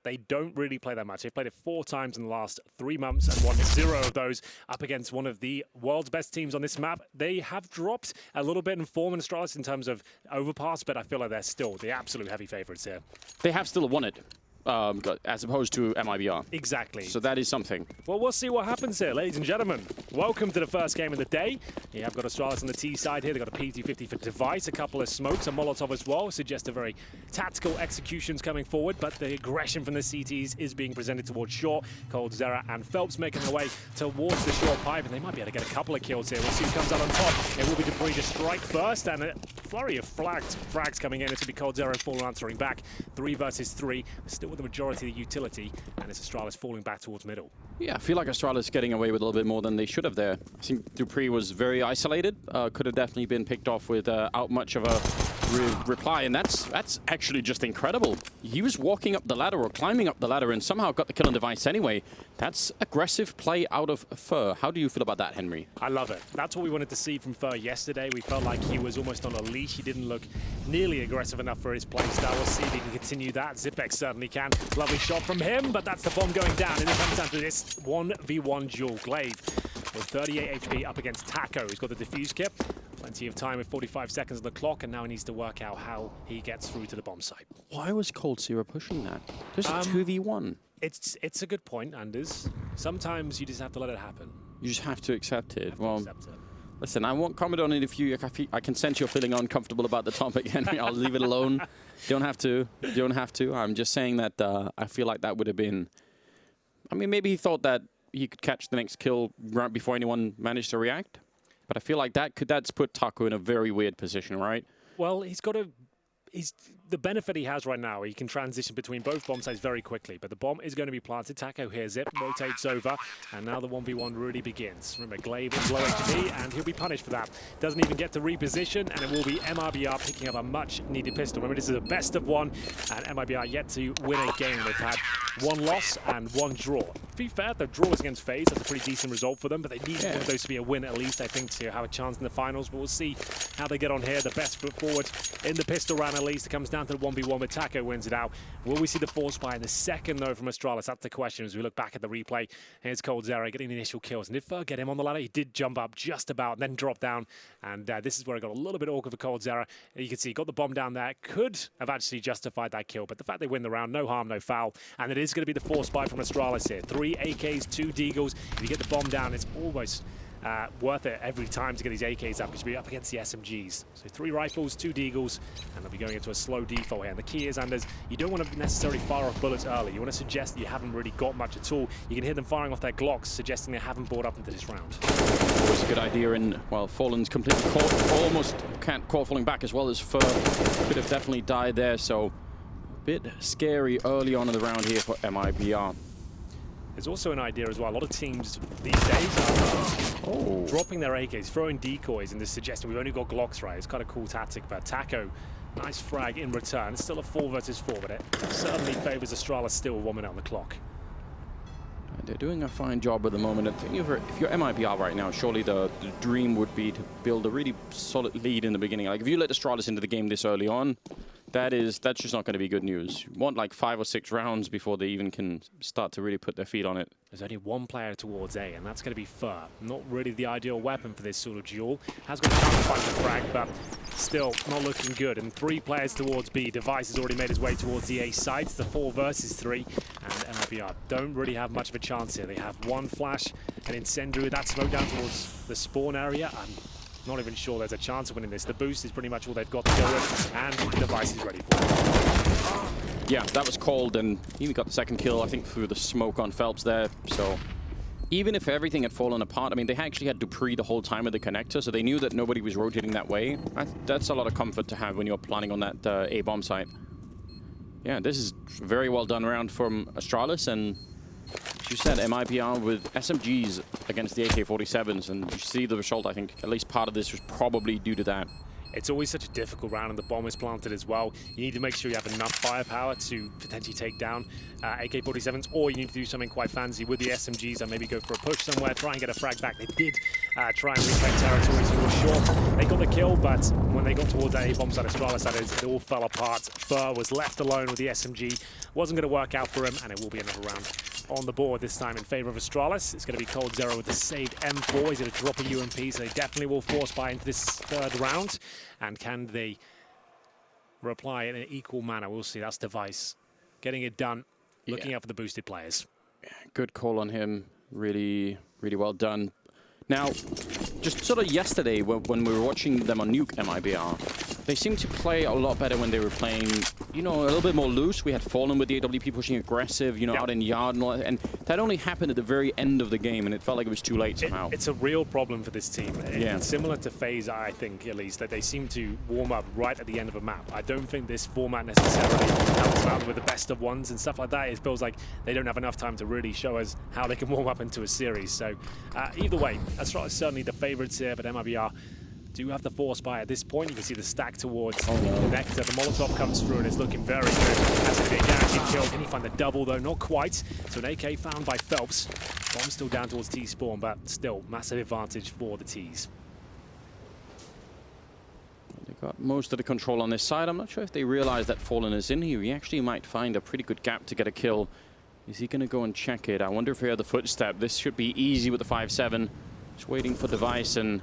they don't really play that much. They've played it 4 times in the last 3 months and won 0 of those up against one of the world's best teams on this map. They have dropped a little bit in form in Astralis in terms of Overpass, but I feel like they're still the absolute heavy favorites here. They have still won it. As opposed to MIBR. Exactly. So that is something. Well, we'll see what happens here, ladies and gentlemen. Welcome to the first game of the day. You have got Astralis on the T side here. They've got a PT-50 for Device, a couple of smokes, a Molotov as well. Suggest a very tactical executions coming forward, but the aggression from the CTs is being presented towards short. Coldzera and Phelps making their way towards the short pipe, and they might be able to get a couple of kills here. We'll see who comes out on top. It will be Dupree to strike first, and a flurry of frags coming in. It's going to be Coldzera and Fallen answering back. 3 versus 3, still with the majority of the utility, and it's Astralis falling back towards middle. Yeah, I feel like Astralis getting away with a little bit more than they should have there. I think Dupree was very isolated. Could have definitely been picked off without much of a reply, and that's actually just incredible. He was walking up the ladder or climbing up the ladder and somehow got the kill on Device anyway. That's aggressive play out of Fur. How do you feel about that, Henry? I love it. That's what we wanted to see from Fur yesterday. We felt like he was almost on a leash. He didn't look nearly aggressive enough for his play style. We'll see if he can continue that. Zipex certainly can. Lovely shot from him, but that's the bomb going down. And it comes down to this 1v1 duel. Glaive with 38 HP up against Taco. He's got the defuse kit. Plenty of time with 45 seconds on the clock, and now he needs to work out how he gets through to the bomb site. Why was Coldzera pushing that? There's a 2v1. It's a good point, Anders. Sometimes you just have to let it happen. You just have to accept it. Accept it. Listen, I won't comment on it if I can sense you're feeling uncomfortable about the topic, Henry. I'll leave it alone. You don't have to. You don't have to. I'm just saying that I feel like that would have been... I mean, maybe he thought that he could catch the next kill right before anyone managed to react. But I feel like that's put Taco in a very weird position, right? Well, the benefit he has right now, he can transition between both bomb sites very quickly, but the bomb is going to be planted. Taco hears it, rotates over, and now the 1v1 really begins. Remember, Glaive is low HP, and he'll be punished for that. Doesn't even get to reposition, and it will be MIBR picking up a much-needed pistol. Remember, this is a best of 1, and MIBR yet to win a game. They've had 1 loss and 1 draw. To be fair, the draw was against FaZe. That's a pretty decent result for them, but they need one of those to be a win at least, I think, to have a chance in the finals. But we'll see how they get on here. The best foot forward in the pistol round, at least. It comes down to the 1v1, but Taco wins it out. Will we see the force buy in the second, though, from Astralis? That's the question as we look back at the replay. Here's Coldzera getting the initial kills. And did Fur get him on the ladder? He did jump up just about, and then drop down. And this is where it got a little bit awkward for Coldzera. You can see he got the bomb down there. Could have actually justified that kill, but the fact they win the round, no harm, no foul. And it is going to be the force buy from Astralis here. 3 AKs, 2 Deagles. If you get the bomb down, it's almost worth it every time to get these AKs up because you'll be up against the SMGs. So 3 rifles, 2 Deagles, and they'll be going into a slow default here. And the key is, Anders, you don't want to necessarily fire off bullets early. You want to suggest that you haven't really got much at all. You can hear them firing off their Glocks, suggesting they haven't brought up into this round. Always a good idea, and well, Fallen's completely caught, almost can't caught falling back as well as Fur. Could have definitely died there, so a bit scary early on in the round here for MIBR. There's also an idea as well. A lot of teams these days are dropping their AKs, throwing decoys, and this suggesting we've only got Glocks, right? It's kind of cool tactic, but Taco, nice frag in return. It's still a 4 versus 4, but it certainly favors Astralis still 1 minute on the clock. They're doing a fine job at the moment. I think if you're MIBR right now, surely the dream would be to build a really solid lead in the beginning. Like if you let Astralis into the game this early on, that's just not going to be good news. You want like 5 or 6 rounds before they even can start to really put their feet on it. There's only 1 player towards A, and that's going to be Fur. Not really the ideal weapon for this sort of duel. Has got a counterpunch and frag, but still not looking good. And 3 players towards B. Device has already made his way towards the A side. It's the 4 versus 3, and MIBR don't really have much of a chance here. They have 1 flash, an incendiary, that smoke down towards the spawn area. Not even sure there's a chance of winning this. The boost is pretty much all they've got to go with, and the Device is ready for it. Yeah, that was called, and he even got the second kill, I think, through the smoke on Phelps there. So even if everything had fallen apart, I mean, they actually had Dupree the whole time with the connector, so they knew that nobody was rotating that way. That's a lot of comfort to have when you're planning on that A bomb site. Yeah, this is very well done round from Astralis, and as you said, MIBR with SMGs against the AK-47s, and you see the result. I think at least part of this was probably due to that. It's always such a difficult round, and the bomb is planted as well. You need to make sure you have enough firepower to potentially take down AK-47s, or you need to do something quite fancy with the SMGs and maybe go for a push somewhere, try and get a frag back. They did try and retake territory, so sure they got the kill, but when they got towards that A-bomb side of Astralis, that is, it all fell apart. Fur was left alone with the SMG. Wasn't going to work out for him, and it will be another round on the board, this time in favor of Astralis. It's going to be Cold-Zero with the saved M4. He's going to drop a UMP, so they definitely will force buy into this third round. And can they reply in an equal manner? We'll see. That's Device getting it done, looking out for the boosted players. Good call on him. Really, really well done. Now, just sort of yesterday, when we were watching them on Nuke MIBR, they seemed to play a lot better when they were playing, you know, a little bit more loose. We had Fallen with the AWP pushing aggressive, you know, out in yard and all that. And that only happened at the very end of the game, and it felt like it was too late somehow. It's a real problem for this team. It's similar to FaZe, I think, at least, that they seem to warm up right at the end of a map. I don't think this format necessarily helps out with the best of ones and stuff like that. It feels like they don't have enough time to really show us how they can warm up into a series. So either way, Astralis certainly the favorites here, but MIBR do have the force buy at this point. You can see the stack towards the connector. The Molotov comes through and it's looking very good. That's going to be a guaranteed kill. Can he find the double though? Not quite. So an AK found by Phelps. Bomb still down towards T-spawn, but still massive advantage for the T's. They got most of the control on this side. I'm not sure if they realize that Fallen is in here. He actually might find a pretty good gap to get a kill. Is he going to go and check it? I wonder if he had the footstep. This should be easy with the 5-7. Just waiting for Device and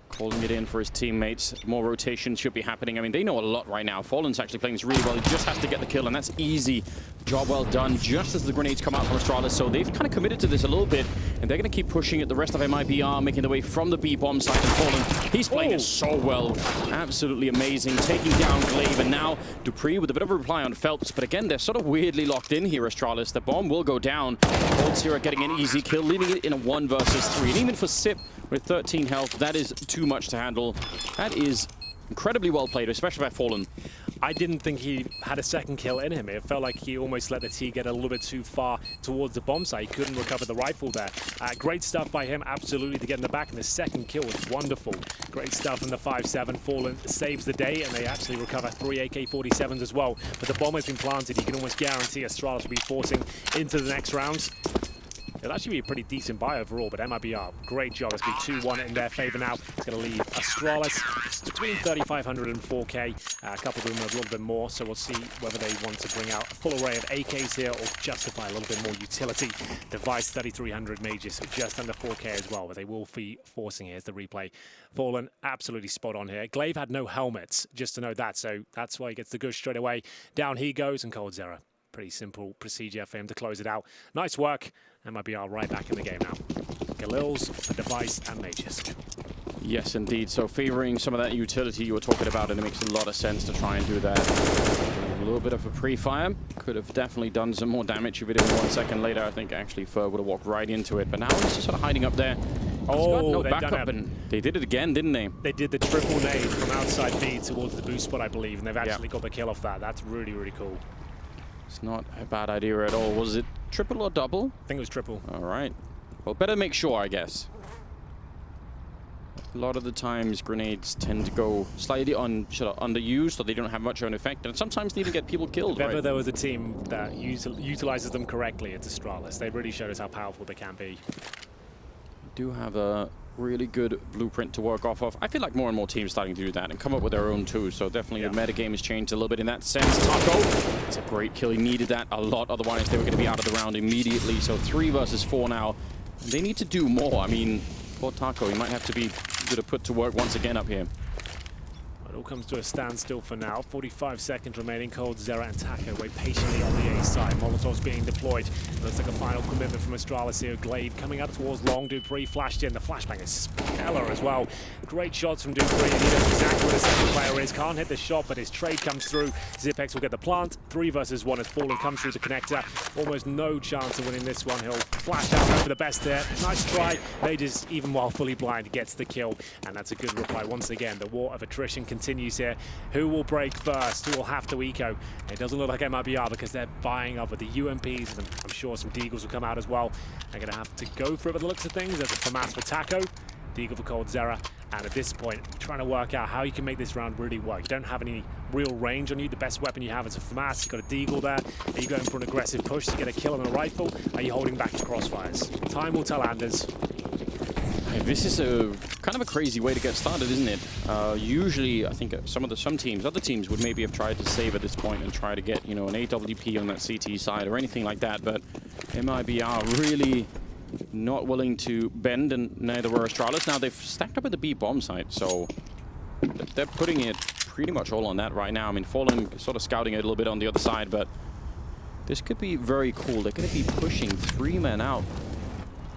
calling it in for his teammates. More rotation should be happening. I mean, they know a lot right now. Fallen's actually playing this really well. He just has to get the kill, and that's easy. Job well done, just as the grenades come out from Astralis. So they've kind of committed to this a little bit, and they're going to keep pushing it. The rest of MIBR making their way from the B-bomb side, and Fallen, he's playing it so well. Absolutely amazing. Taking down Glaive, and now Dupree with a bit of a reply on Phelps. But again, they're sort of weirdly locked in here, Astralis. The bomb will go down. Cold-Zero getting an easy kill, leaving it in a 1 versus 3. And even for Sip, with 13 health, that is too much to handle. That is incredibly well played, especially by Fallen. I didn't think he had a second kill in him. It felt like he almost let the T get a little bit too far towards the bomb site. He couldn't recover the rifle there. Great stuff by him, absolutely, to get in the back, and the second kill was wonderful. Great stuff in the 5-7. Fallen saves the day, and they actually recover 3 AK-47s as well. But the bomb has been planted. You can almost guarantee Astralis will be forcing into the next round. It'll actually be a pretty decent buy overall, but MIBR, great job. It's been 2-1 in their favor now. It's going to leave Astralis between 3,500 and 4K. A couple of them a little bit more, so we'll see whether they want to bring out a full array of AKs here or justify a little bit more utility. Device 3,300 Mages, so just under 4K as well, but they will be forcing. Here's the replay. Fallen, absolutely spot on here. Glaive had no helmets, just to know that, so that's why he gets the gush straight away. Down he goes, and Cold-Zero. Pretty simple procedure for him to close it out. Nice work. MIBR right back in the game now. Galil's, the Device, and Mages. Yes, indeed. So favoring some of that utility you were talking about, and it makes a lot of sense to try and do that. A little bit of a pre-fire. Could have definitely done some more damage if it didn't 1 second later. I think actually Fur would have walked right into it. But now he's just sort of hiding up there. Oh, no backup, and they did it again, didn't they? They did the triple nade from outside B towards the boost spot, I believe, and they've actually got the kill off that. That's really, really cool. It's not a bad idea at all. Was it triple or double? I think it was triple. All right. Well, better make sure, I guess. A lot of the times, grenades tend to go slightly underused, so they don't have much of an effect, and sometimes they even get people killed. If ever there was a team that utilizes them correctly, it's Astralis. They really showed us how powerful they can be. Do have a really good blueprint to work off of. I feel like more and more teams starting to do that and come up with their own too, so definitely the metagame has changed a little bit in that sense. Taco, it's a great kill. He needed that a lot, otherwise they were going to be out of the round immediately. So 3 versus 4 now. They need to do more. I mean, poor Taco, he might have to be put to work once again up here. It all comes to a standstill for now. 45 seconds remaining. Cold-Zero and Taco wait patiently on the A side. Molotov's being deployed. Looks like a final commitment from Astralis here. Glaive coming out towards long. Dupree flashed in. The flashbang is stellar as well. Great shots from Dupree. And he knows exactly where the second player is. Can't hit the shot, but his trade comes through. Zipex will get the plant. 3 versus 1 as Fallen comes through the connector. Almost no chance of winning this one. He'll flash out for the best there. Nice try. Mages, even while fully blind, gets the kill. And that's a good reply. Once again, the war of attrition continues here. Who will break first? Who will have to eco? It doesn't look like MIBR because they're buying up with the UMPs, and I'm sure some Deagles will come out as well. They're going to have to go for it by the looks of things. There's a FAMAS for Taco. Deagle for coldzera. And at this point, trying to work out how you can make this round really work. You don't have any real range on you. The best weapon you have is a FAMAS. You've got a Deagle there. Are you going for an aggressive push to get a kill on a rifle? Are you holding back the crossfires? Time will tell, Anders. This is a kind of a crazy way to get started, isn't it? Usually, I think other teams would maybe have tried to save at this point and try to get, you know, an AWP on that CT side or anything like that. But MIBR really not willing to bend, and neither were Astralis. Now they've stacked up at the B bomb site, so they're putting it pretty much all on that right now. I mean, Fallen sort of scouting it a little bit on the other side, but this could be very cool. They're going to be pushing 3 men out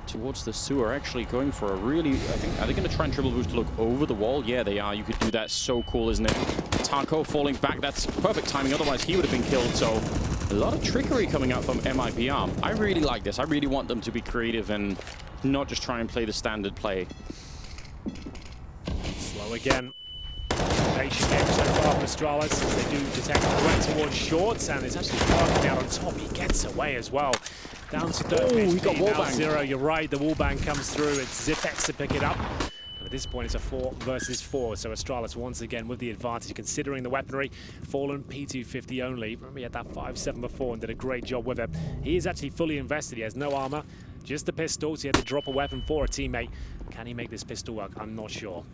towards the sewer, actually going for a really, are they going to try and triple boost to look over the wall? Yeah, they are. You could do that. So cool, isn't it? Taco falling back. That's perfect timing. Otherwise, he would have been killed. So a lot of trickery coming out from MIBR. I really like this. I really want them to be creative and not just try and play the standard play. Slow again. Patient game so far from Astralis. They do detect the threat towards shorts, and it's actually parking out on top. He gets away as well. Down to he got wallbang. 0. You're right, the wallbang comes through. It's Zipex to pick it up. And at this point, it's a 4 versus 4. So Astralis once again with the advantage, considering the weaponry. Fallen P250 only. Remember, he had that 5.7 before and did a great job with it. He is actually fully invested. He has no armor, just the pistols. He had to drop a weapon for a teammate. Can he make this pistol work? I'm not sure.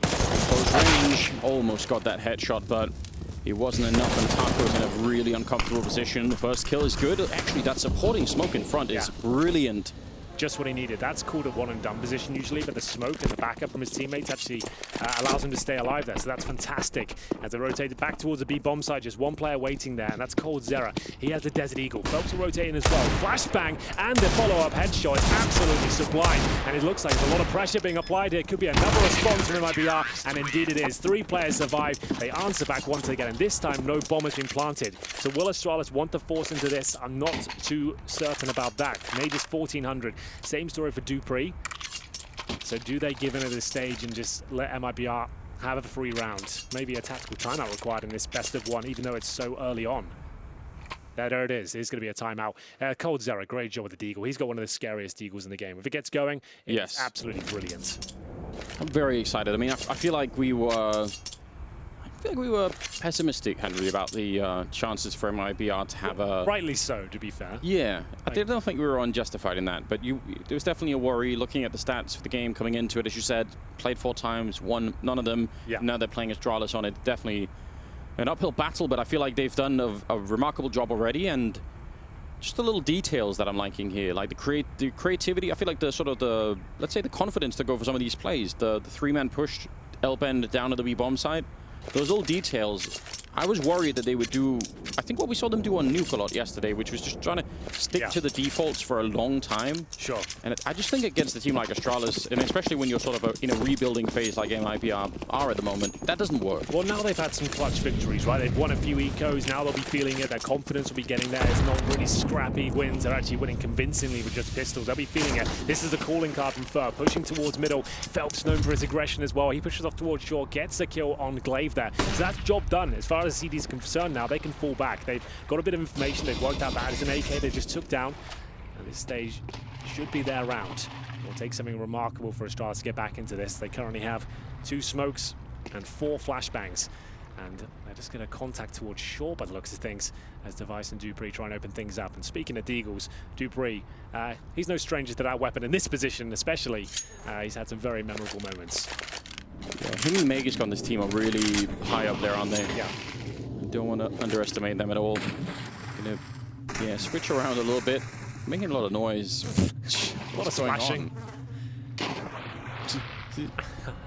Close range. Almost got that headshot, but it wasn't enough, and Taco was in a really uncomfortable position. The first kill is good. Actually, that supporting smoke in front is brilliant. Just what he needed. That's called a one-and-done position usually, but the smoke and the backup from his teammates actually allows him to stay alive there, so that's fantastic. As they rotated back towards the B bomb site, just one player waiting there, and that's coldzera. He has the Desert Eagle. Phelps will rotate in as well. Flashbang and the follow-up headshot is absolutely sublime, and it looks like there's a lot of pressure being applied here. Could be another response from MIBR, and indeed it is. 3 players survive. They answer back once again, and this time no bomb has been planted. So will Astralis want to force into this? I'm not too certain about that. Maybe it's 1400. Same story for Dupree. So do they give in at this stage and just let MIBR have a free round? Maybe a tactical timeout required in this best of 1, even though it's so early on. There it is. It's going to be a timeout. coldzera, great job with the Deagle. He's got one of the scariest Deagles in the game. If it gets going, it's absolutely brilliant. I'm very excited. I mean, I feel like we were pessimistic, Henry, about the chances for MIBR to have a... Rightly so, to be fair. Yeah, I don't think we were unjustified in that, but there was definitely a worry looking at the stats for the game coming into it. As you said, played 4 times, won none of them. Yeah. Now they're playing Astralis on it. Definitely an uphill battle, but I feel like they've done a remarkable job already, and just the little details that I'm liking here, like the creativity. I feel like let's say the confidence to go for some of these plays. The 3-man push, L-bend down to the B bomb side. Those little details, I was worried that they would do, I think what we saw them do on Nuke a lot yesterday, which was just trying to stick to the defaults for a long time. Sure. And I just think against a team like Astralis, and especially when you're sort of in a rebuilding phase like MIBR are at the moment, that doesn't work. Well, now they've had some clutch victories, right? They've won a few ecos, now they'll be feeling it, their confidence will be getting there. It's not really scrappy wins, they're actually winning convincingly with just pistols. They'll be feeling it. This is a calling card from Fur, pushing towards middle. Phelps known for his aggression as well. He pushes off towards shore, gets a kill on Glaive there. So that's job done. As far as CD is concerned now, they can fall back. They've got a bit of information. They've worked out that it's an AK they just took down. And this stage should be their round. It'll take something remarkable for Astralis to get back into this. They currently have 2 smokes and 4 flashbangs. And they're just going to contact towards shore by the looks of things as Device and Dupree try and open things up. And speaking of Deagles, Dupree, he's no stranger to that weapon in this position especially. He's had some very memorable moments. Yeah, him and Magisk on this team are really high up there, aren't they? Yeah. Don't want to underestimate them at all. Gonna, switch around a little bit. Making a lot of noise. A lot of splashing.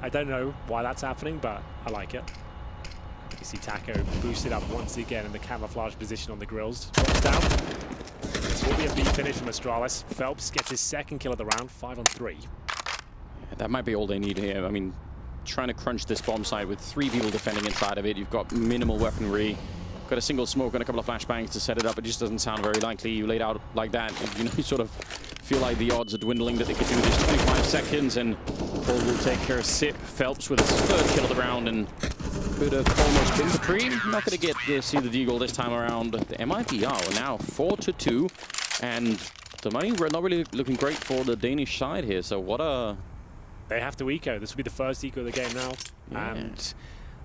I don't know why that's happening, but I like it. You see Taco boosted up once again in the camouflage position on the grills. Drops down. This will be a B finish from Astralis. Phelps gets his 2nd kill of the round, 5 on 3. Yeah, that might be all they need here. I mean, trying to crunch this bomb side with 3 people defending inside of it. You've got minimal weaponry. Got a single smoke and a couple of flashbangs to set it up. It just doesn't sound very likely. You laid out like that, you sort of feel like the odds are dwindling that they could do this. 25 seconds, and Paul will take care of Sip. Phelps with his 3rd kill of the round, and could have almost been the pre. Not going to get to see the Deagle this time around. The MIBR are now 4-2, and the money not really looking great for the Danish side here. So what a They have to eco. This will be the first eco of the game now. Yeah. And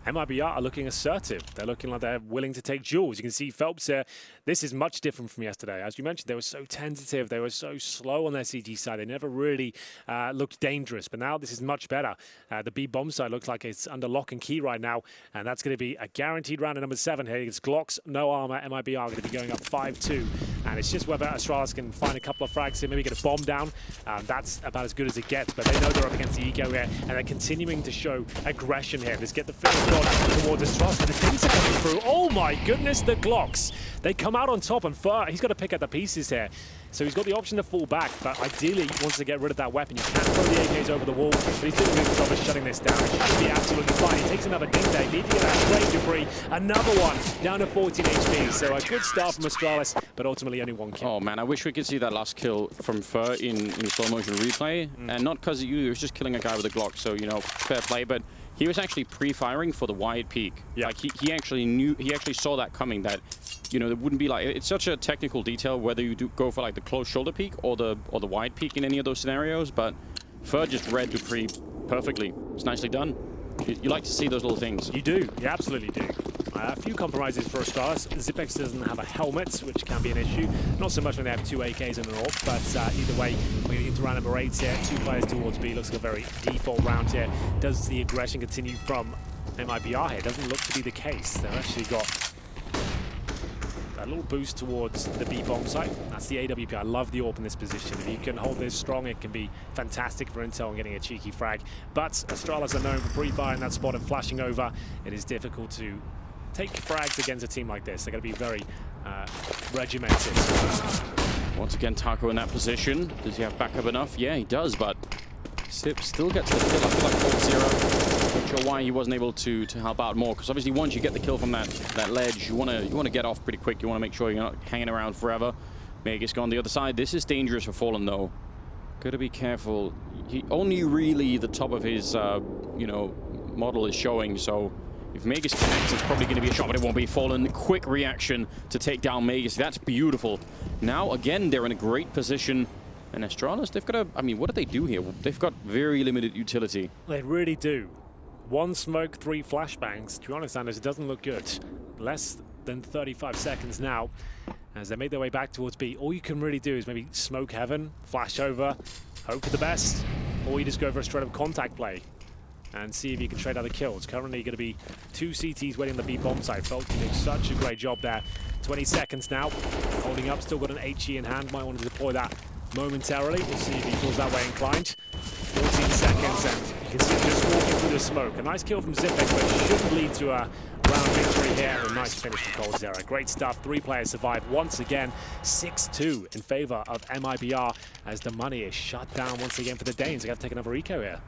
MIBR are looking assertive. They're looking like they're willing to take duels. You can see Phelps here. This is much different from yesterday. As you mentioned, they were so tentative. They were so slow on their CG side. They never really looked dangerous. But now this is much better. The B bomb side looks like it's under lock and key right now. And that's going to be a guaranteed round at number 7 here. It's Glocks, no armor. MIBR are going to be going up 5-2. And it's just whether Astralis can find a couple of frags here, maybe get a bomb down. That's about as good as it gets. But they know they're up against the eco here. And they're continuing to show aggression here. Let's get the finish towards Astralis, but the things are coming through. Oh my goodness, the Glocks. They come out on top, and he's got to pick up the pieces here. So he's got the option to fall back, but ideally he wants to get rid of that weapon. You can throw the AKs over the wall, but he's doing a good job of shutting this down. It should be absolutely fine. He takes another ding there. Need to get that great debris. Another one, down to 14 HP. So a good start from Astralis, but ultimately only 1 kill. Oh man, I wish we could see that last kill from Fur in slow motion replay. And not because he was just killing a guy with a Glock, so, you know, fair play, but he was actually pre-firing for the wide peak. Yeah. Like he actually saw that coming, that, you know, it wouldn't be like, it's such a technical detail whether you do go for like the close shoulder peak or the wide peak in any of those scenarios, but Fur just read Dupree perfectly. It's nicely done. You like to see those little things. You do, you absolutely do. A few compromises for Astralis. Zipex doesn't have a helmet, which can be an issue. Not so much when they have 2 AKs in an AWP, but either way, we're into round number 8 here. 2 players towards B. Looks like a very default round here. Does the aggression continue from MIBR here? Doesn't look to be the case. They've actually got a little boost towards the B bomb site. That's the AWP. I love the AWP in this position. If you can hold this strong, it can be fantastic for intel and getting a cheeky frag. But Astralis are known for pre-firing that spot and flashing over. It is difficult to take frags against a team like this. They're going to be very regimented. Once again, Taco in that position. Does he have backup enough? Yeah, he does, but Sip still gets the kill. I feel like Cold Zero. Not sure why he wasn't able to help out more, because obviously once you get the kill from that ledge, you want to get off pretty quick. You want to make sure you're not hanging around forever. Magus go on the other side. This is dangerous for Fallen though. Gotta be careful. He only really the top of his you know, model is showing, so if Magus connects, it's probably going to be a shot, but it won't be. Fallen. Quick reaction to take down Magus. That's beautiful. Now, again, they're in a great position. And Astralis, they've got I mean, what do they do here? They've got very limited utility. They really do. 1 smoke, 3 flashbangs. To be honest, Anders, it doesn't look good. Less than 35 seconds now as they make their way back towards B. All you can really do is maybe smoke heaven, flash over, hope for the best, or you just go for a straight-up contact play and see if you can trade other kills. Currently going to be 2 CTs waiting on the B bomb site. Feltz doing such a great job there. 20 seconds now, holding up, still got an HE in hand. Might want to deploy that momentarily. We'll see if he feels that way inclined. 14 seconds, and you can see him just walking through the smoke. A nice kill from Zipex, but it shouldn't lead to a round victory here. A nice finish from Cold Zero. Great stuff. 3 players survive once again. 6-2 in favor of MIBR as the money is shut down once again for the Danes. They got to take another eco here.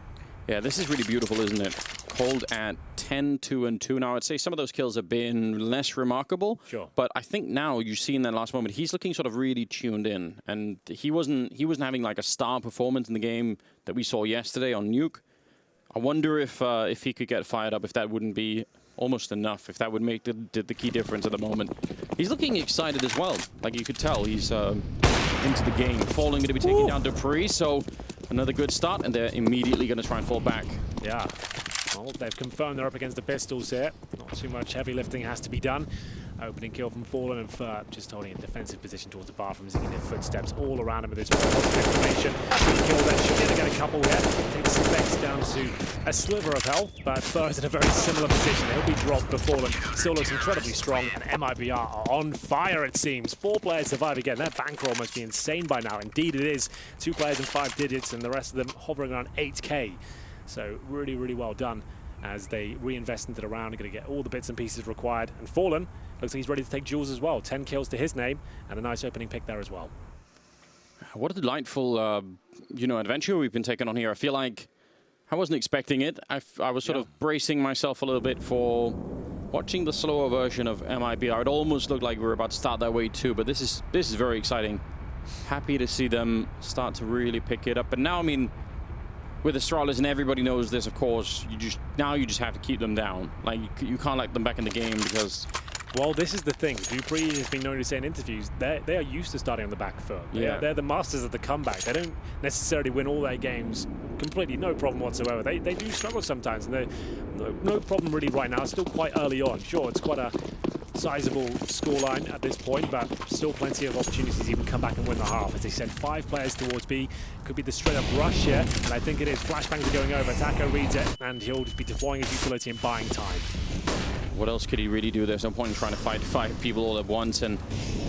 Yeah, this is really beautiful, isn't it? Cold at 10-2-2. Now, I'd say some of those kills have been less remarkable. Sure. But I think now you see in that last moment, he's looking sort of really tuned in, and he wasn't having like a star performance in the game that we saw yesterday on Nuke. I wonder if he could get fired up, if that wouldn't be almost enough, if that would make the key difference at the moment. He's looking excited as well. Like you could tell, he's into the game. Falling going to be taking down Dupree, so another good start, and they're immediately going to try and fall back. Yeah. Well, they've confirmed they're up against the pistols here. Not too much heavy lifting has to be done. Opening kill from Fallen, and Fur just holding a defensive position towards the bathrooms. You can hear footsteps all around him with this positive information. Good kill there. Should be able to get a couple here. Takes Zipex down to a sliver of health, but Fur's in a very similar position. He'll be dropped, but Fallen still looks incredibly strong, and MIBR are on fire, it seems. 4 players survive again. Their bankroll must be insane by now. Indeed it is. 2 players in 5 digits, and the rest of them hovering around 8K. So really, really well done as they reinvest into the round. They're going to get all the bits and pieces required. And Fallen looks like he's ready to take duels as well. 10 kills to his name, and a nice opening pick there as well. What a delightful, you know, adventure we've been taking on here. I feel like I wasn't expecting it. I was sort of bracing myself a little bit for watching the slower version of MIBR. It almost looked like we were about to start that way too, but this is very exciting. Happy to see them start to really pick it up. But now, I mean, with Astralis, and everybody knows this, of course, you just have to keep them down. Like, you can't let them back in the game because... Well, this is the thing. Dupree has been known to say in interviews, they are used to starting on the back foot. They're the masters of the comeback. They don't necessarily win all their games completely no problem whatsoever. They do struggle sometimes, and no problem really right now. It's still quite early on. Sure, it's quite a sizable scoreline at this point, but still plenty of opportunities to even come back and win the half. As they send 5 players towards B, could be the straight up rush here, and I think it is. Flashbangs are going over. Taco reads it, and he'll just be deploying his utility and buying time. What else could he really do? There's no point in trying to fight 5 people all at once, and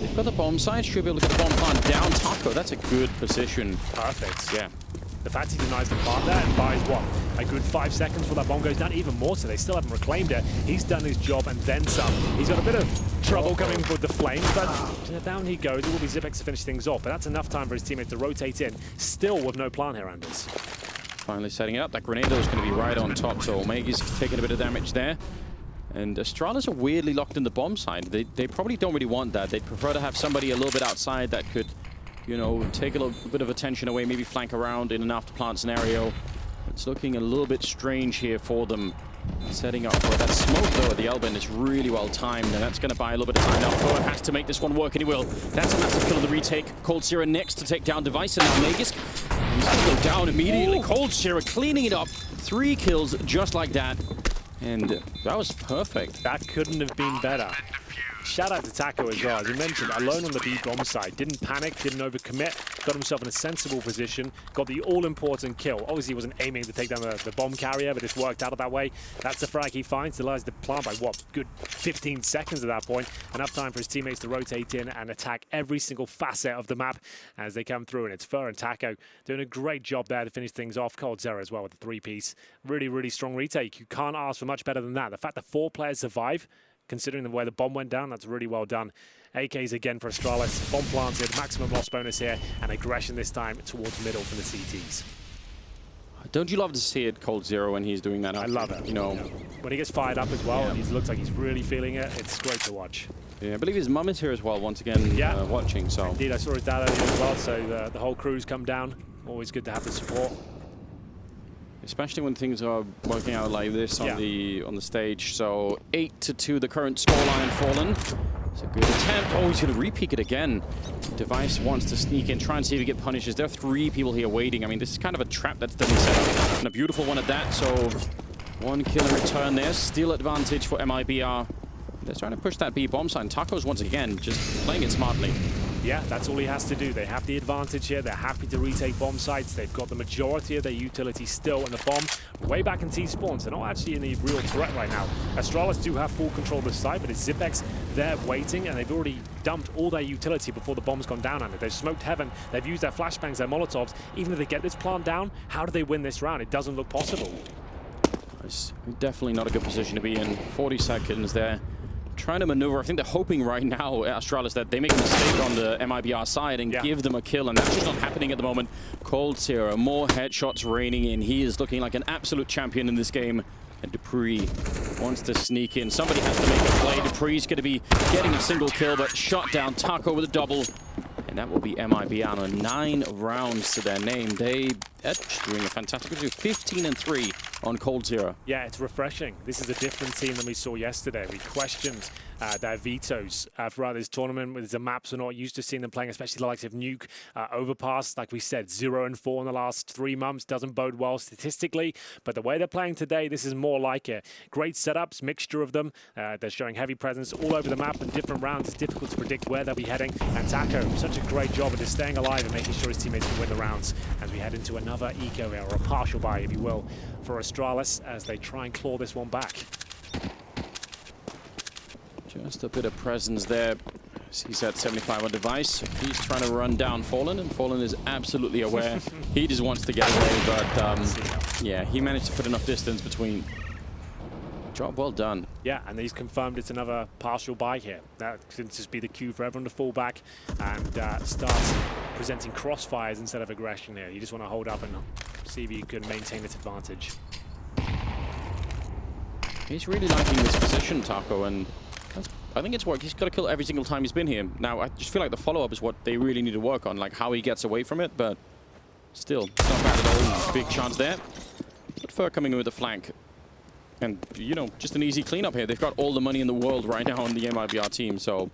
they've got the bomb side. Should be able to get the bomb plant down. Taco, that's a good position. Perfect. Yeah. The fact he denies the plant there and buys what? A good 5 seconds before that bomb goes down, even more so. They still haven't reclaimed it. He's done his job and then some. He's got a bit of trouble coming with the flames, but down he goes. It will be Zipex to finish things off, but that's enough time for his teammates to rotate in, still with no plant here, Anders. Finally setting it up. That grenade is going to be right on top, so Omega's taking a bit of damage there. And Astralis are weirdly locked in the bomb side. They probably don't really want that. They'd prefer to have somebody a little bit outside that could, you know, take a little bit of attention away, maybe flank around in an after plant scenario. It's looking a little bit strange here for them. Setting up for that smoke, though, at the Elbin is really well timed, and that's going to buy a little bit of time. Now, Fern has to make this one work, and he will. That's a massive kill of the retake. Cold Sierra next to take down Device, and now Magus. He's going to go down immediately. Ooh. Cold Sierra cleaning it up. 3 kills just like that. And that was perfect. That couldn't have been better. Shout out to Taco as well. As you mentioned, alone on the B bomb side. Didn't panic, didn't overcommit, got himself in a sensible position, got the all-important kill. Obviously, he wasn't aiming to take down the bomb carrier, but it's worked out of that way. That's the frag he finds. Allows the plant by, what, good 15 seconds at that point. Enough time for his teammates to rotate in and attack every single facet of the map as they come through. And it's Fur and Taco doing a great job there to finish things off. Cold Zero as well with the 3-piece. Really, really strong retake. You can't ask for much better than that. The fact that 4 players survive, considering the way the bomb went down, that's really well done. AKs again for Astralis. Bomb planted, maximum loss bonus here, and aggression this time towards middle for the CTs. Don't you love to see it, Cold Zero, when he's doing that? I love it. You know, when he gets fired up as well, and he looks like he's really feeling it, it's great to watch. Yeah, I believe his mum is here as well, once again, watching. So indeed, I saw his dad earlier as well, so the whole crew's come down. Always good to have the support. Especially when things are working out like this on the stage. So 8-2, the current scoreline fallen. It's a good attempt. Oh, he's going to re-peek it again. Device wants to sneak in, try and see if he gets punishes. There are 3 people here waiting. I mean, this is kind of a trap that's been set up, and a beautiful one at that. So 1 kill in return there. Still advantage for MIBR. They're trying to push that B bomb side. Taco's once again just playing it smartly. Yeah, that's all he has to do. They have the advantage here. They're happy to retake bomb sites. They've got the majority of their utility still in the bomb. Way back in T-spawn, so not actually any real threat right now. Astralis do have full control of the site, but it's Zipex there waiting, and they've already dumped all their utility before the bomb's gone down on it. They've smoked heaven. They've used their flashbangs, their molotovs. Even if they get this plant down, how do they win this round? It doesn't look possible. It's definitely not a good position to be in. 40 seconds there. Trying to maneuver. I think they're hoping right now, Astralis, that they make a mistake on the MIBR side and give them a kill, and that's just not happening at the moment. Cold Sierra, more headshots raining in. He is looking like an absolute champion in this game. And Dupree wants to sneak in. Somebody has to make a play. Dupree's going to be getting a single kill, but shot down. Taco with a double. And that will be MIBR on 9 rounds to their name. They're doing a fantastic job. 15-3 on Cold Zero. Yeah, it's refreshing. This is a different team than we saw yesterday. We questioned their vetoes throughout this tournament. With the maps we're not used to seeing them playing, especially the likes of Nuke, Overpass. Like we said, 0-4 in the last 3 months. Doesn't bode well statistically. But the way they're playing today, this is more like it. Great setups, mixture of them. They're showing heavy presence all over the map in different rounds. It's difficult to predict where they'll be heading. And Taco, such a great job of just staying alive and making sure his teammates can win the rounds as we head into another eco here, or a partial buy, if you will, for Astralis as they try and claw this one back. Just a bit of presence there. He's at 75 on Device. He's trying to run down Fallen, and Fallen is absolutely aware. He just wants to get away, but yeah, he managed to put enough distance between. Job well done. Yeah, and he's confirmed it's another partial buy here. That could just be the cue for everyone to fall back and start presenting crossfires instead of aggression here. You just want to hold up and see if you can maintain this advantage. He's really liking this position, Taco, and I think it's worked. He's got to kill every single time he's been here. Now, I just feel like the follow-up is what they really need to work on, like how he gets away from it, but still, it's not bad at all. Big chance there. But Fur coming in with the flank. And, you know, just an easy cleanup here. They've got all the money in the world right now on the MIBR team, so...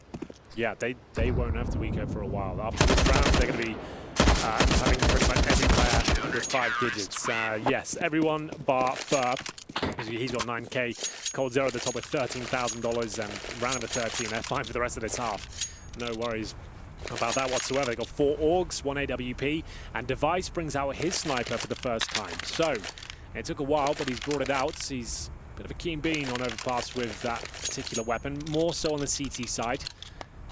Yeah, they won't have to eco for a while. After this round, they're going to be having pretty much every player with 5 digits. Yes, everyone bar Fur. He's got 9K. coldzera at the top with $13,000 and round number 13. They're fine for the rest of this half. No worries about that whatsoever. They got 4 AUGs, 1 AWP, and Device brings out his sniper for the first time. So it took a while, but he's brought it out. He's a bit of a keen bean on Overpass with that particular weapon, more so on the CT side.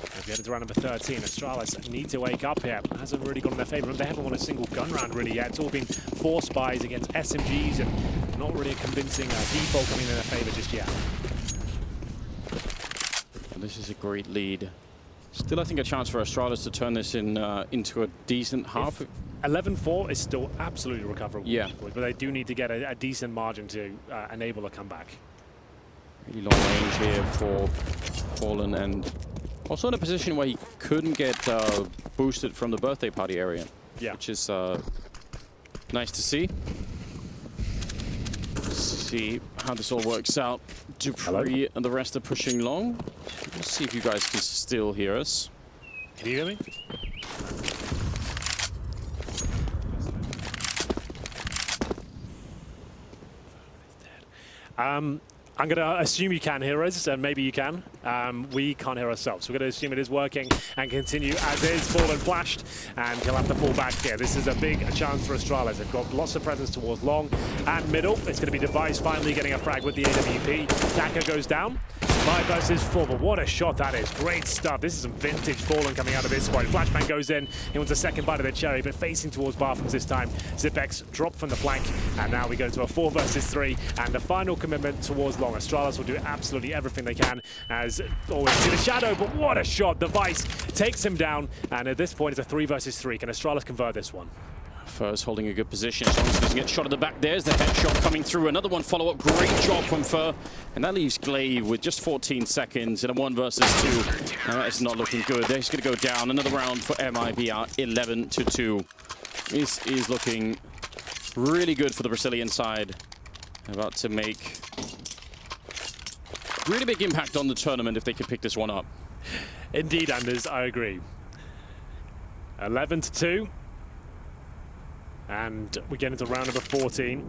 As we head into round number 13, Astralis need to wake up here. Hasn't really gone in their favour. They haven't won a single gun round really yet. It's all been 4 spies against SMGs and not really a convincing default coming in their favour just yet. And this is a great lead. Still, I think a chance for Astralis to turn this into a decent half. 11-4 is still absolutely recoverable. Yeah. But they do need to get a decent margin to enable a comeback. Really long range here for Fallen, and also in a position where he couldn't get boosted from the birthday party area. Yeah. Which is nice to see. See how this all works out. Dupree and the rest are pushing long. Let's see if you guys can still hear us. Can you hear me? I'm going to assume you can hear us, and maybe you can. We can't hear ourselves. So we're going to assume it is working and continue as is. Fallen flashed, and he'll have to fall back here. This is a big chance for Astralis. They've got lots of presence towards long and middle. It's going to be Device finally getting a frag with the AWP. Taka goes down. 5 versus 4, but what a shot that is. Great stuff. This is some vintage Fallen coming out of this squad. Flashbang goes in. He wants a second bite of the cherry, but facing towards Barfums this time. Zipex dropped from the flank, and now we go to a 4 versus 3, and the final commitment towards long. Astralis will do absolutely everything they can, as always, to the shadow, but what a shot. Device takes him down, and at this point, it's a 3 versus 3. Can Astralis convert this one? Fur's holding a good position. As long as he doesn't get shot at the back, there's the headshot coming through. Another one follow-up. Great job from Fur. And that leaves Glaive with just 14 seconds in a 1 versus 2. That is not looking good. They're just going to go down. Another round for MIBR, 11-2. This is looking really good for the Brazilian side. About to make really big impact on the tournament if they can pick this one up. Indeed, Anders, I agree. 11-2. And we get into round number 14.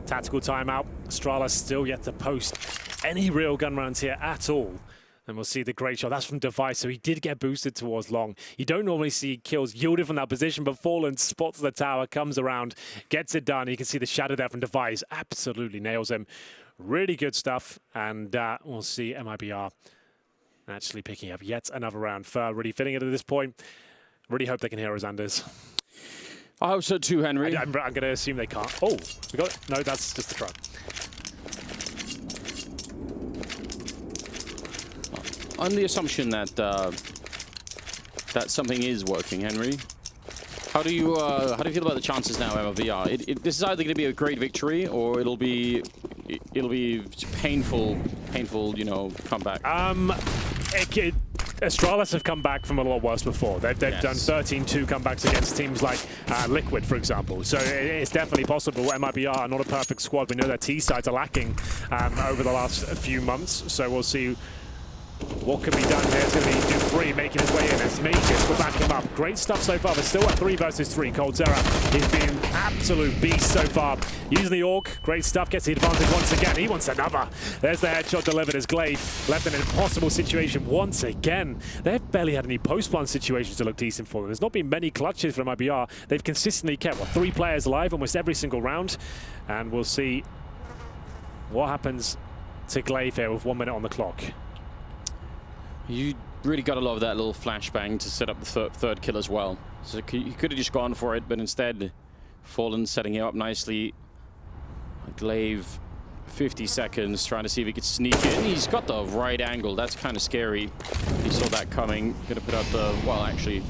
Tactical timeout. Astralis still yet to post any real gun rounds here at all. And we'll see the great shot. That's from Device, so he did get boosted towards long. You don't normally see kills yielded from that position, but Fallen spots the tower, comes around, gets it done. You can see the shadow there from Device. Absolutely nails him. Really good stuff. And we'll see MIBR actually picking up yet another round. Fur really fitting it at this point. Really hope they can hear us, Anders. I hope so too, Henry. I'm going to assume they can't. Oh, we got it. No, that's just the truck. On the assumption that that something is working, Henry, how do you feel about the chances now, MIBR? This is either going to be a great victory or it'll be painful, you know, comeback. Astralis have come back from a lot worse before. They've done 13-2 comebacks against teams like Liquid, for example. So it's definitely possible. MIBR are not a perfect squad. We know their T sides are lacking over the last few months. So we'll see what can be done here. It's going to be Dupree making his way in as Magus will back him up. Great stuff so far, but still at 3 versus 3. coldzera, he's been an absolute beast so far. Using the AUG, great stuff, gets the advantage once again. He wants another. There's the headshot delivered as Glaive left in an impossible situation once again. They've barely had any post-plant situations to look decent for them. There's not been many clutches from MIBR. They've consistently kept, 3 players alive almost every single round. And we'll see what happens to Glaive here with 1 minute on the clock. You really got to love that little flashbang to set up the third kill as well. So he could have just gone for it, but instead, Fallen setting him up nicely. Glaive, 50 seconds, trying to see if he could sneak in. He's got the right angle. That's kind of scary. He saw that coming. Going to put out the... Well, actually,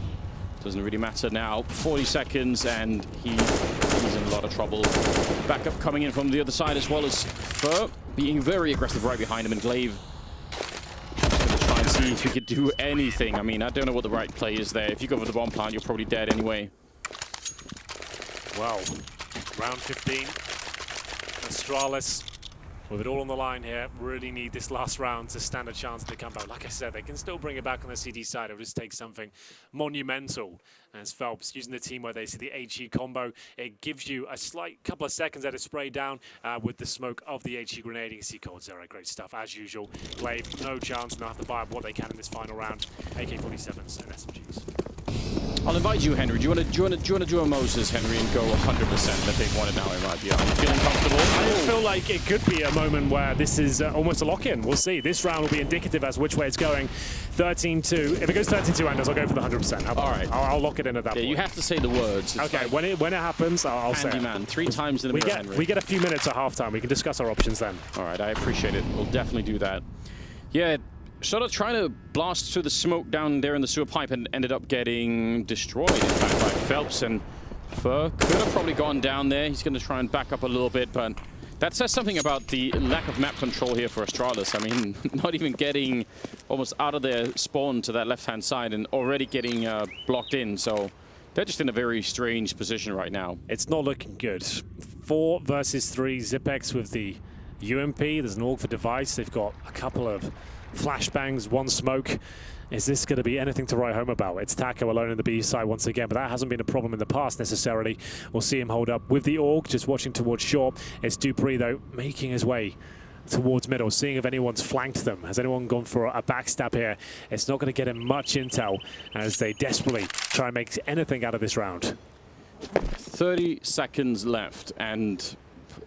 doesn't really matter now. 40 seconds, and he's in a lot of trouble. Backup coming in from the other side, as well as Fur being very aggressive right behind him, and Glaive see if he could do anything. I mean, I don't know what the right play is there. If you go for the bomb plant, you're probably dead anyway. Well, round 15. Astralis with it all on the line here, really need this last round to stand a chance to come back. Like I said, they can still bring it back on the CD side. It'll just take something monumental. As Phelps using the team where they see the HE combo, it gives you a slight couple of seconds at a spray down with the smoke of the HE grenade. You can see Cold Zero, great stuff as usual. Glaive, no chance, and have to buy up what they can in this final round. AK-47s and SMGs. I'll invite you, Henry. Do you want to do a Moses, Henry, and go 100% that they've won it now in MIBR? Are you feeling comfortable? I feel like it could be a moment where this is almost a lock-in. We'll see. This round will be indicative as which way it's going. 13-2. If it goes 13-2, Anders, I'll go for the 100%. All right. I'll lock it in at that point. You have to say the words. It's okay, like when it happens, I'll say it. Man, 3 times in the middle, Henry. We get a few minutes at halftime. We can discuss our options then. All right, I appreciate it. We'll definitely do that. Yeah. Sort of trying to blast through the smoke down there in the sewer pipe and ended up getting destroyed, in fact, by Phelps. And Fur could have probably gone down there. He's going to try and back up a little bit, but that says something about the lack of map control here for Astralis. I mean, not even getting almost out of their spawn to that left-hand side and already getting blocked in. So they're just in a very strange position right now. It's not looking good. 4 versus 3, Zipex with the UMP. There's an AUG for device. They've got a couple of flashbangs, 1 smoke. Is this going to be anything to write home about? It's Taco alone in the B side once again, but that hasn't been a problem in the past necessarily. We'll see him hold up with the AUG, just watching towards short. It's Dupree, though, making his way towards middle, seeing if anyone's flanked them. Has anyone gone for a backstab here? It's not going to get him much intel as they desperately try and make anything out of this round. 30 seconds left, and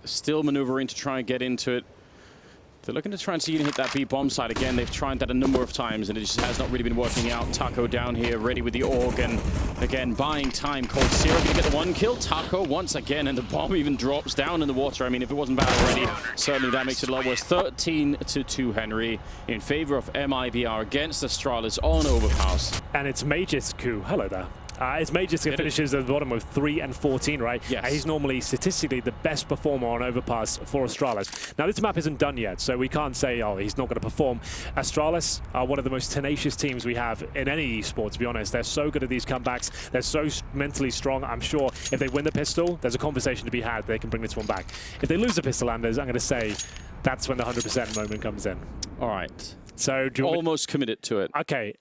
still maneuvering to try and get into it. They're looking to try and see you hit that B bomb side again. They've tried that a number of times, and it just has not really been working out. Taco down here, ready with the AUG, and again, buying time. Cold Zero going to get the 1 kill. Taco once again, and the bomb even drops down in the water. I mean, if it wasn't bad already, certainly that makes it a lot worse. 13-2, Henry, in favor of MIBR against Astralis on Overpass. And it's Magus coup. Hello there. It's Magus who finishes at the bottom with 3 and 14, right? Yes. He's normally statistically the best performer on Overpass for Astralis. Now, this map isn't done yet, so we can't say, oh, he's not going to perform. Astralis are one of the most tenacious teams we have in any esport, to be honest. They're so good at these comebacks. They're so mentally strong. I'm sure if they win the pistol, there's a conversation to be had. They can bring this one back. If they lose the pistol, Anders, I'm going to say that's when the 100% moment comes in. All right. So do you almost committed to it. Okay.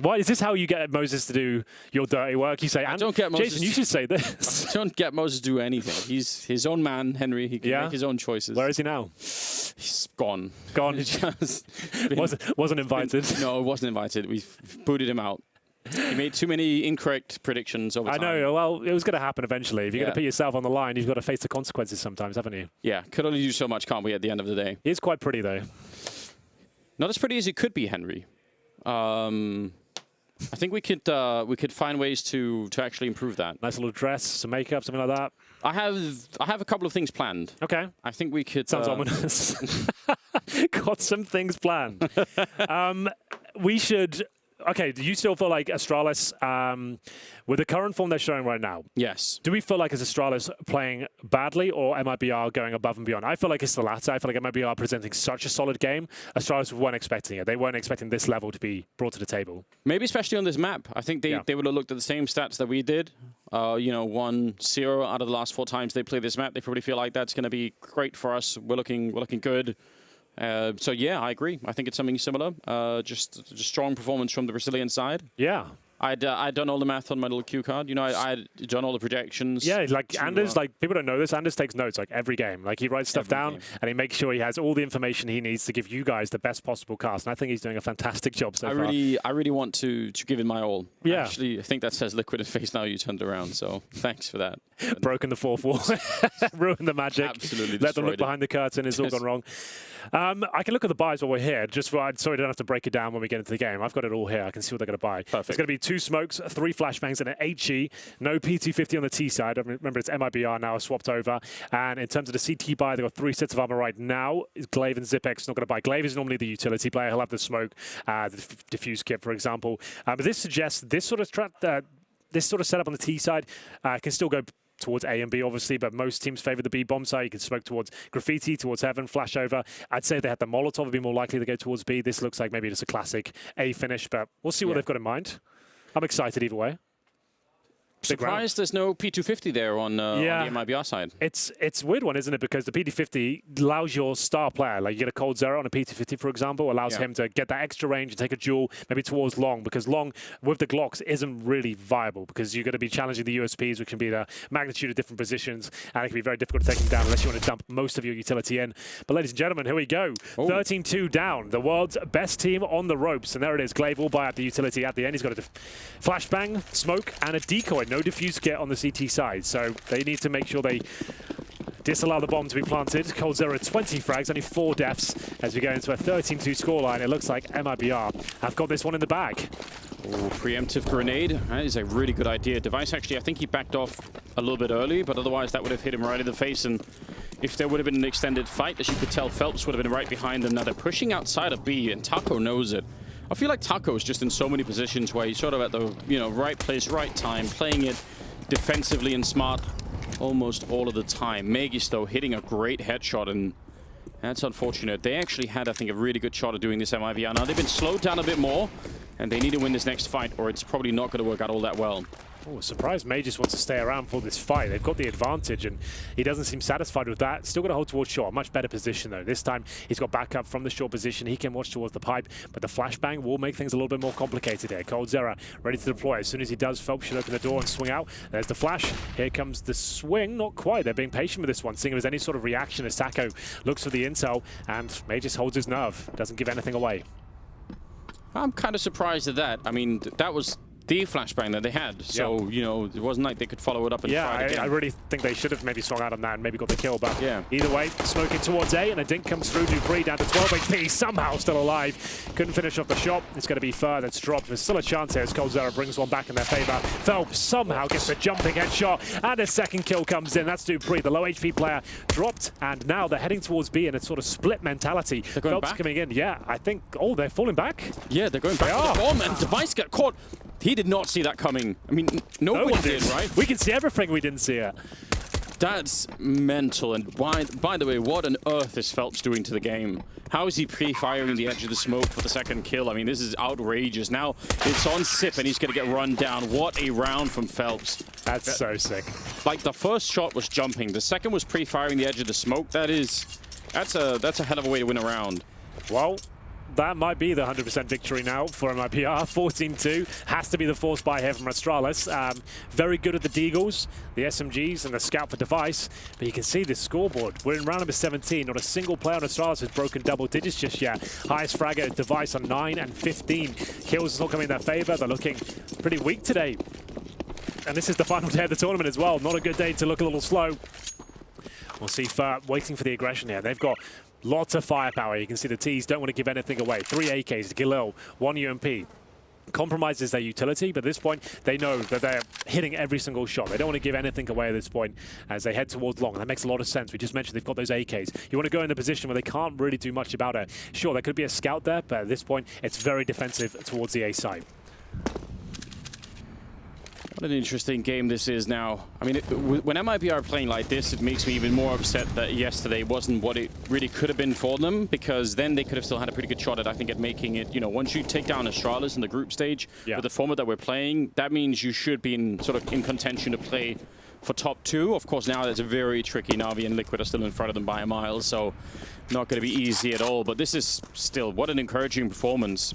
Why is this how you get Moses to do your dirty work? You say, I don't get Moses. Jason, you should say this. I don't get Moses to do anything. He's his own man, Henry. He can make his own choices. Where is he now? He's gone. Gone. wasn't invited. No, wasn't invited. We've booted him out. He made too many incorrect predictions over time. I know. Well, it was going to happen eventually. If you're going to put yourself on the line, you've got to face the consequences sometimes, haven't you? Yeah. Could only do so much, can't we, at the end of the day? He is quite pretty, though. Not as pretty as he could be, Henry. I think we could find ways to actually improve that. Nice little dress, some makeup, something like that. I have a couple of things planned. Okay. I think we could. Sounds ominous. Got some things planned. We should. Okay, do you still feel like Astralis, with the current form they're showing right now? Yes. Do we feel like it's Astralis playing badly or MIBR going above and beyond? I feel like it's the latter. I feel like MIBR presenting such a solid game. Astralis weren't expecting it. They weren't expecting this level to be brought to the table. Maybe especially on this map. I think they would have looked at the same stats that we did. 1-0 out of the last 4 times they played this map. They probably feel like that's going to be great for us. We're looking good. So yeah, I agree. I think it's something similar. Just strong performance from the Brazilian side. Yeah. I'd done all the math on my little cue card. I'd done all the projections. Yeah, like Anders, like people don't know this. Anders takes notes like every game. Like he writes stuff down and he makes sure he has all the information he needs to give you guys the best possible cast. And I think he's doing a fantastic job so far. I really want to give it my all. Yeah. Actually, I think that says Liquid in face now. You turned around, so thanks for that. Broken the 4th wall, ruined the magic. Absolutely. Let them look behind the curtain. It's all gone wrong. I can look at the buys while we're here. Sorry, I don't have to break it down when we get into the game. I've got it all here. I can see what they're going to buy. Perfect. It's going to be 2 smokes, 3 flashbangs, and an HE. No P250 on the T side. Remember, it's MIBR now swapped over. And in terms of the CT buy, they've got 3 sets of armor right now. Glaive and Zipex not going to buy. Glaive is normally the utility player. He'll have the smoke, the diffuse kit, for example. But this suggests this sort of setup on the T side can still go towards A and B, obviously, but most teams favor the B bomb side. You can smoke towards Graffiti, towards Heaven, flash over. I'd say if they had the Molotov, it'd be more likely to go towards B. This looks like maybe just a classic A finish, but we'll see what they've got in mind. I'm excited either way. Surprised there's no P250 there on the MIBR side. It's a weird one, isn't it? Because the P250 allows your star player, like you get a Cold Zero on a P250, for example, allows him to get that extra range and take a duel, maybe towards Long, because Long with the Glocks isn't really viable because you're going to be challenging the USPs, which can be the magnitude of different positions, and it can be very difficult to take them down unless you want to dump most of your utility in. But ladies and gentlemen, here we go. 13-2 down. The world's best team on the ropes, and there it is. Glaive will buy out the utility at the end. He's got a flashbang, smoke, and a decoy. No defuse kit on the CT side, so they need to make sure they disallow the bomb to be planted. Cold Zero 20 frags, only 4 deaths as we go into a 13-2 scoreline. It looks like MIBR have got this one in the bag. Oh, preemptive grenade. That is a really good idea. Device actually, I think he backed off a little bit early, but otherwise that would have hit him right in the face. And if there would have been an extended fight, as you could tell, Phelps would have been right behind them. Now they're pushing outside of B, and Taco knows it. I feel like Taco is just in so many positions where he's sort of at the right place, right time, playing it defensively and smart almost all of the time. Megis, though, hitting a great headshot, and that's unfortunate. They actually had, I think, a really good shot at doing this MIBR. Now they've been slowed down a bit more, and they need to win this next fight, or it's probably not going to work out all that well. Oh, surprised May just wants to stay around for this fight. They've got the advantage, and he doesn't seem satisfied with that. Still got to hold towards short. Much better position, though. This time, he's got backup from the short position. He can watch towards the pipe, but the flashbang will make things a little bit more complicated here. Cold Zera ready to deploy. As soon as he does, Phelps should open the door and swing out. There's the flash. Here comes the swing. Not quite. They're being patient with this one, seeing if there's any sort of reaction as Taco looks for the intel, and May just holds his nerve. Doesn't give anything away. I'm kind of surprised at that. I mean, that was the flashbang that they had, so it wasn't like they could follow it up and try it again. I really think they should have maybe swung out on that and maybe got the kill, but either way, smoking towards A, and a dink comes through. Dupree down to 12 HP, somehow still alive. Couldn't finish off the shot. It's going to be Fur that's dropped. There's still a chance here as Cold Zera brings one back in their favor. Phelps somehow gets a jumping headshot, and a second kill comes in. That's Dupree, the low HP player, dropped, and now they're heading towards B in a sort of split mentality. They're going Phelps back? Coming in, I think, they're falling back. Yeah, they're going back to the bomb, and Device got caught. He did not see that coming. I mean, no one did, right? We can see everything, we didn't see it. That's mental. And by the way, what on earth is Phelps doing to the game? How is he pre-firing the edge of the smoke for the second kill? I mean, this is outrageous. Now it's on Sip, and he's going to get run down. What a round from Phelps. That's so sick. Like, the first shot was jumping. The second was pre-firing the edge of the smoke. That's a hell of a way to win a round. Well, that might be the 100% victory now for MIBR. 14-2 has to be the force buy here from Astralis. Very good at the Deagles, the SMGs, and the Scout for Device. But you can see this scoreboard. We're in round number 17. Not a single player on Astralis has broken double digits just yet. Highest fragger at Device on 9 and 15. Kills is not coming in their favor. They're looking pretty weak today. And this is the final day of the tournament as well. Not a good day to look a little slow. We'll see Fur waiting for the aggression here. They've got lots of firepower. You can see the T's don't want to give anything away. 3 AKs, Galil, 1 UMP. Compromises their utility, but at this point, they know that they're hitting every single shot. They don't want to give anything away at this point as they head towards long. That makes a lot of sense. We just mentioned they've got those AKs. You want to go in a position where they can't really do much about it. Sure, there could be a scout there, but at this point, it's very defensive towards the A side. What an interesting game this is now. I mean, when MIBR are playing like this, it makes me even more upset that yesterday wasn't what it really could have been for them, because then they could have still had a pretty good shot at, I think, at making it, once you take down Astralis in the group stage, with the format that we're playing, that means you should be in contention to play for top 2. Of course, now it's a very tricky. Na'Vi and Liquid are still in front of them by a mile, so not going to be easy at all. But this is still, what an encouraging performance.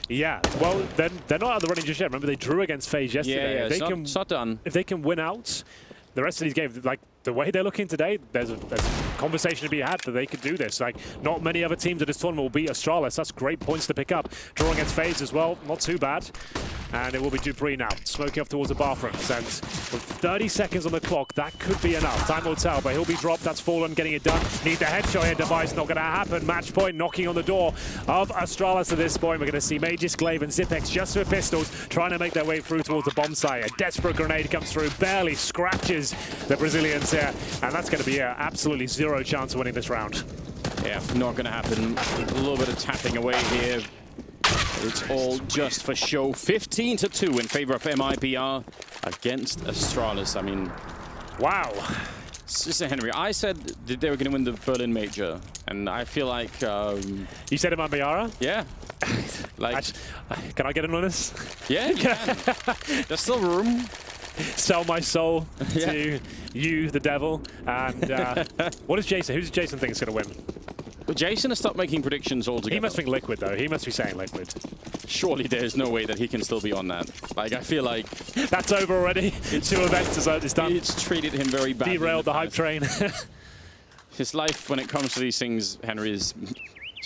Yeah, well, they're not out of the running just yet. Remember, they drew against FaZe yesterday. Yeah, it's not done. If they can win out the rest of these games, like the way they're looking today, there's a conversation to be had that they could do this. Like, not many other teams at this tournament will beat Astralis. That's great points to pick up. Draw against FaZe as well, not too bad. And it will be Dupree now, smoking off towards the bathrooms. And with 30 seconds on the clock, that could be enough. Time will tell, but he'll be dropped. That's Fallen getting it done. Need the headshot here. Device not going to happen. Match point knocking on the door of Astralis at this point. We're going to see Magis, Glaive, and Zipex just with pistols trying to make their way through towards the bomb site. A desperate grenade comes through, barely scratches the Brazilians here. And that's going to be absolutely zero chance of winning this round. Yeah, not going to happen. A little bit of tapping away here. It's all just for show. 15-2 in favor of MIBR against Astralis. I mean, wow. Sister Henry, I said that they were going to win the Berlin Major, and I feel like... You said MIBR? Yeah. Like, can I get in on this? Yeah, you can. There's still room. sell my soul to you, the devil. And what is Jason? Who's Jason think is going to win? But Jason has stopped making predictions altogether. He must think Liquid, though. He must be saying Liquid. Surely there's no way that he can still be on that. Like, I feel like... That's over already. 2 events is done. It's treated him very badly. Derailed the hype train. His life, when it comes to these things, Henry, is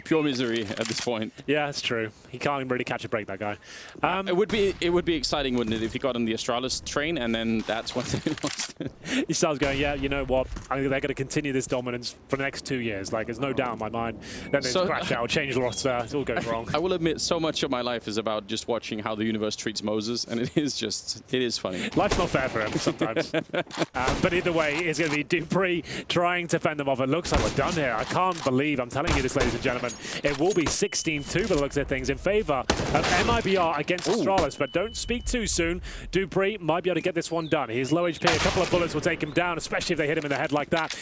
pure misery at this point. Yeah, it's true. He can't even really catch a break, that guy. It would be exciting, wouldn't it, if he got on the Astralis train and then that's when they lost it. He starts going, yeah, you know what? I think they're going to continue this dominance for the next 2 years. Like, there's no doubt in my mind. Then they crash out, change the roster. It all goes wrong. I will admit, so much of my life is about just watching how the universe treats Moses, and it is funny. Life's not fair for him sometimes. But either way, it's going to be Dupree trying to fend them off. It looks like we're done here. I can't believe I'm telling you this, ladies and gentlemen. It will be 16-2 by the looks of things in favor of MIBR against Astralis, but don't speak too soon. Dupree might be able to get this one done. He's low HP. A couple of bullets will take him down, especially if they hit him in the head like that.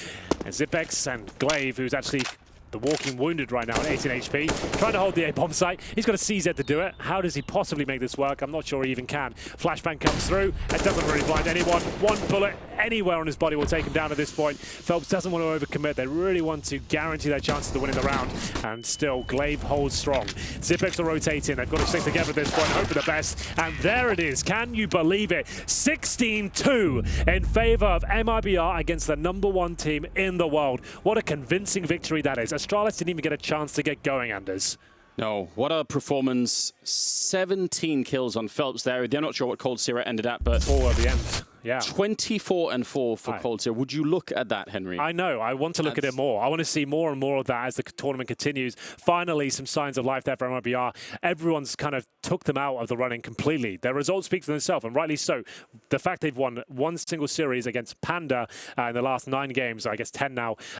And Zipex and Glaive, who's actually the walking wounded right now at 18 HP, trying to hold the A-bomb site. He's got a CZ to do it. How does he possibly make this work? I'm not sure he even can. Flashbang comes through and doesn't really blind anyone. One bullet anywhere on his body will take him down at this point. Phelps doesn't want to overcommit. They really want to guarantee their chances of winning the round. And still, Glaive holds strong. Zipex are rotating. They've got to stick together at this point, hope for the best. And there it is. Can you believe it? 16-2 in favor of MIBR against the #1 team in the world. What a convincing victory that is. Astralis didn't even get a chance to get going, Anders. No, what a performance. 17 kills on Phelps there. They're not sure what Cold Sierra ended at, but... 4 at the end. Yeah. 24-4 for Cold Sierra. Would you look at that, Henry? I know. I want to look at it more. I want to see more and more of that as the tournament continues. Finally, some signs of life there for MIBR. Everyone's kind of took them out of the running completely. Their results speak for themselves, and rightly so. The fact they've won one single series against Panda in the last 9 games, I guess 10 now,